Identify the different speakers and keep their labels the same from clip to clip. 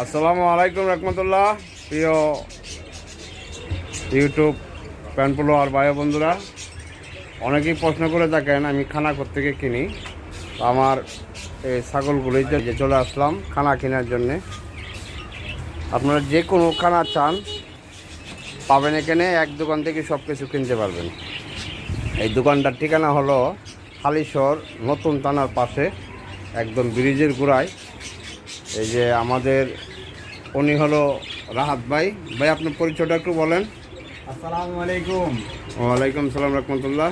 Speaker 1: আসসালামু আলাইকুম রহমতুল্লাহ। প্রিয় ইউটিউব প্যান ফলোয়ার ভাই বন্ধুরা, অনেকেই প্রশ্ন করে থাকেন আমি খানা কোত্থেকে কিনি। তো আমার এই ছাগলগুলি যে চলে আসলাম খানা কেনার জন্যে। আপনারা যে কোনো খানা চান পাবেন এখানে, এক দোকান থেকে সব কিছু কিনতে পারবেন। এই দোকানটার ঠিকানা হলো হালিশহর নতুন থানার পাশে, একদম ব্রিজের গোড়ায়। এই যে আমাদের উনি হলো রাহাত ভাই। ভাই আপনার পরিচয়টা একটু বলেন।
Speaker 2: আসসালামু আলাইকুম।
Speaker 1: ওয়ালাইকুম সালাম রহমতুল্লাহ।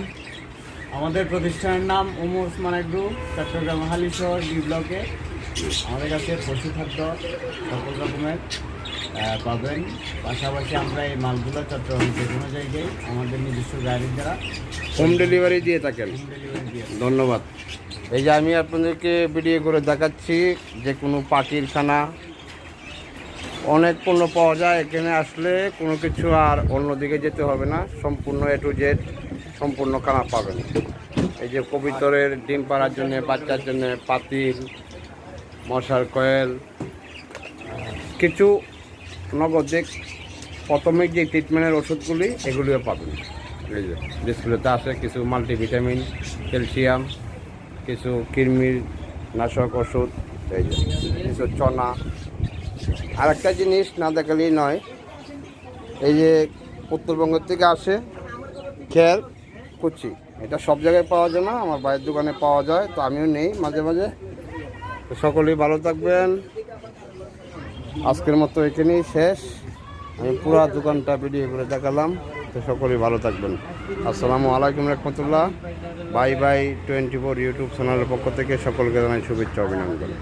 Speaker 2: আমাদের প্রতিষ্ঠানের নাম ওমর ওসমান এগ্রো, চট্টগ্রাম হালিশহর ডি ব্লকে। আমাদের কাছে পশু খাদ্য সকল রকমের পাবেন। পাশাপাশি আমরা এই মালগুলো চট্টগ্রাম যে কোনো জায়গায় আমাদের নিজস্ব গাড়ির দ্বারা
Speaker 1: হোম ডেলিভারি দিয়ে থাকেন।
Speaker 2: হোম ডেলিভারি দিয়ে থাকি।
Speaker 1: ধন্যবাদ। এই যে আমি আপনাদেরকে ভিডিও করে দেখাচ্ছি যে কোনো পাখির খানা, অনেক পণ্য পাওয়া যায় এখানে আসলে। কোনো কিছু আর অন্যদিকে যেতে হবে না, সম্পূর্ণ এ টু জেড সম্পূর্ণ খানা পাবেন। এই যে কবিতরের ডিম পাড়ার জন্যে, বাচ্চার জন্যে পাতিল, মশার কয়েল, কিছু নগদিক প্রাথমিক যে ট্রিটমেন্টের ওষুধগুলি এগুলিও পাবেন। এই যে ডিসপ্লেতে আসে কিছু মাল্টিভিটামিন, ক্যালসিয়াম, কিছু কৃমির নাশক ওষুধ, এই যে কিছু চনা। আর একটা জিনিস না দেখালেই নয়, এই যে উত্তরবঙ্গ থেকে আসে খের কুচি, এটা সব জায়গায় পাওয়া যায় না, আমার ভাইয়ের দোকানে পাওয়া যায়, তো আমিও নেই মাঝে মাঝে। তো সকলেই ভালো থাকবেন। আজকের মতো এখানেই শেষ। আমি পুরো দোকানটা ভিডিও করে দেখালাম। তো সকলেই ভালো থাকবেন। আসসালামু আলাইকুম রহমতুল্লাহ। বাই বাই 24 ইউটিউব চ্যানেলের পক্ষ থেকে সকলকে জানাই শুভেচ্ছা অভিনন্দন।